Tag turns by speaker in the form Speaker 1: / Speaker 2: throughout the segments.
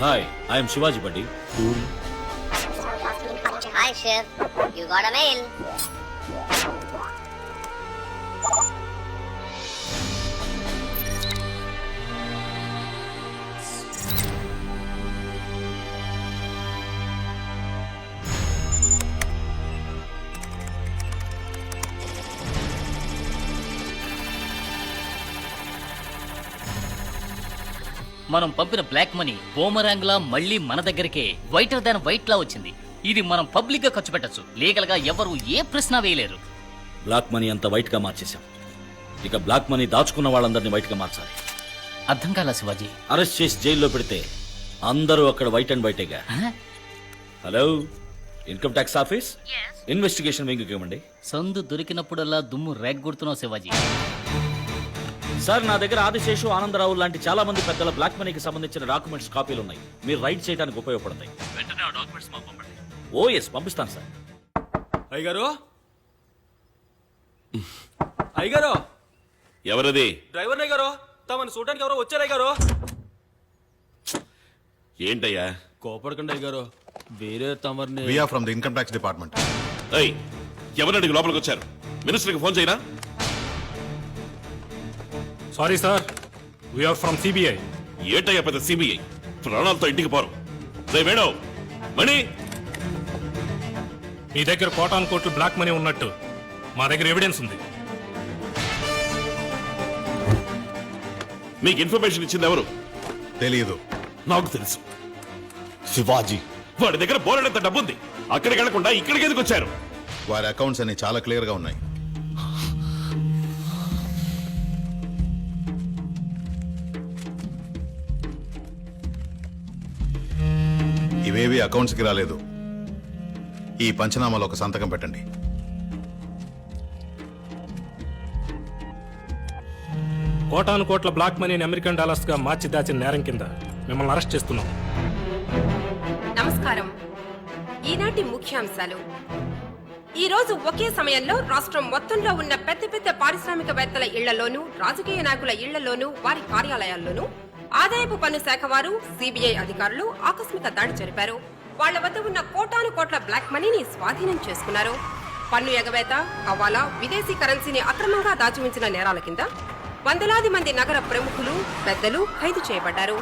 Speaker 1: Hi I'm Shivaji బండి.
Speaker 2: Hi, Chef. You got a mail.
Speaker 3: మనం పంపిన బ్లాక్ మనీ బూమరాంగ్ లా మళ్ళీ మన దగ్గరికే వైటర్ దాన్ వైట్ లా వచ్చింది. ఇది మనం పబ్లిక్ గా ఖర్చు పెట్టచ్చు. లీగల్ గా ఎవరు ఏ ప్రశ్న వేయలేరు.
Speaker 1: బ్లాక్ మనీ అంతా వైట్ గా మార్చేశాం. ఇక బ్లాక్ మనీ దాచుకున్న వాళ్ళందరినీ వైట్ గా మార్చాలి.
Speaker 3: అర్థం కాలా శివాజీ?
Speaker 1: అరెస్ట్ చేసి జైల్లో పెడితే అందరూ అక్కడ వైట్ అండ్ వైటేగా. Hello, income tax office, investigation wing ఇవ్వండి.
Speaker 3: సందు దొరికినప్పుడల్లా దుమ్ము రేగ్గొడుతున్నావు శివాజీ.
Speaker 1: సార్, నా దగ్గర ఆదిశేషు, ఆనందరావు లాంటి చాలా మంది పెద్దల బ్లాక్ మనీకి సంబంధించిన డాక్యుమెంట్స్ కాపీలు ఉన్నాయి. మీరు రైడ్ చేయడానికి ఉపయోగపడతాయి. వెంటనే ఆ డాక్యుమెంట్స్ మాకు పంపండి. ఓ ఎస్, పంపిస్తాను సార్.
Speaker 4: అయ్యగారు, అయ్యగారు,
Speaker 5: ఎవరది?
Speaker 4: డ్రైవర్ అయ్యగారు, తమను చూడడానికి ఎవరో వచ్చారు అయ్యగారు.
Speaker 5: ఏంటయ్యా?
Speaker 4: కోపడకండి అయ్యగారు, వేరే తమరిని.
Speaker 6: We are from the income tax department.
Speaker 5: ఏయ్, ఎవరడికి లోపలికి వచ్చారు? మినిస్టర్కి ఫోన్ చేయనా?
Speaker 7: Sorry sir, we are from CBI.
Speaker 5: ఏంటయ్యా పెద్ద సిబిఐ? ప్రాణాలతో ఇంటికి పోరు. రే వేణు, మణి,
Speaker 7: మీ దగ్గర కోటాను కోట్లు బ్లాక్ మనీ ఉన్నట్టు మా దగ్గర ఎవిడెన్స్ ఉంది.
Speaker 5: మీకు ఇన్ఫర్మేషన్ ఇచ్చింది ఎవరు?
Speaker 6: తెలియదు.
Speaker 5: నాకు తెలుసు. శివాజీ. వాడి దగ్గర బోలెడంత డబ్బుంది. అక్కడికి వెళ్లకుండా ఇక్కడికి ఎందుకు వచ్చారు?
Speaker 6: వారి అకౌంట్స్ అన్ని చాలా క్లియర్ గా ఉన్నాయి. ఇవేవి అకౌంట్స్ కి రాలేదు. ఈ పంచనామాలో ఒక సంతకం పెట్టండి.
Speaker 7: కోటాను కోట్ల బ్లాక్ మనీని అమెరికన్ డాలర్స్ గా మార్చి దాచిన నేరం కింద మిమ్మల్ని అరెస్ట్ చేస్తున్నాం.
Speaker 8: నమస్కారం. ఈనాటి ముఖ్యాంశాలు. ఈ రోజు ఒకే సమయంలో రాష్ట్రం మొత్తంలో ఉన్న పెద్ద పెద్ద పారిశ్రామికవేత్తల ఇళ్లలోనూ, రాజకీయ నాయకుల ఇళ్లలోనూ, వారి కార్యాలయాల్లోనూ ఆదాయపు పన్ను శాఖ వారు, సిబిఐ అధికారులు ఆకస్మిక దాడి జరిపారు. వాళ్ల వద్ద ఉన్న కోటాను కోట్ల బ్లాక్ మనీని స్వాధీనం చేసుకున్నారు. పన్ను ఎగవేత, హవాలా, విదేశీ కరెన్సీని అక్రమంగా దాచి ఉంచిన నేరాల కింద వందలాది మంది నగర ప్రముఖులు, పెద్దలు ఖైదు చేయబడ్డారు.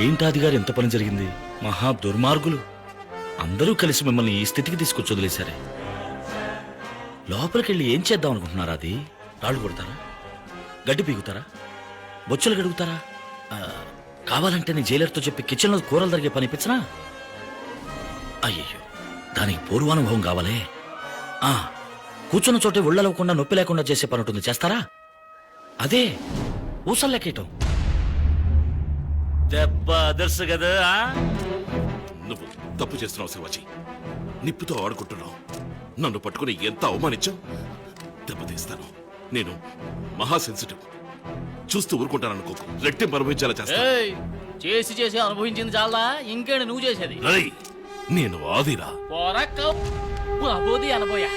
Speaker 1: ఏంటాది గారు, ఎంత పని జరిగింది? మహా దుర్మార్గులు అందరూ కలిసి మిమ్మల్ని ఈ స్థితికి తీసుకొచ్చి వదిలేశారే. లోపలికెళ్ళి ఏం చేద్దాం అనుకుంటున్నారా? అది రాళ్ళు కొడతారా? గడ్డి పీగుతారా? బొచ్చులు గడుగుతారా? కావాలంటే నీ జైలర్తో చెప్పి కిచెన్లో కూరలు జరిగే పనిపించనా? అయ్యయ్యో, దానికి పూర్వానుభవం కావాలే. కూర్చున్న చోటే ఒళ్ళలవకుండా నొప్పి లేకుండా చేసే పని ఉంటుంది, చేస్తారా? అదే ఊసల్లెక్కేయటం. దెబ్బ అదర్సు కదా.
Speaker 5: నువ్వు తప్పు చేస్తున్నావు శివాజీ. నిప్పుతో ఆడుకుంటున్నావు. నన్ను పట్టుకుని ఎంత అవమానించావు. దెబ్బతీస్తాను. నేను మహా సెన్సిటివ్. చూస్తూ ఊరుకుంటాననుకోకు. రెట్టింపు అనుభవించేలా చేస్తా.
Speaker 3: చేసి చేసి అనుభవించింది చాలా, ఇంకేంటి నువ్వు చేసేది?
Speaker 5: నేను ఆదిరా.
Speaker 3: అనబోయా.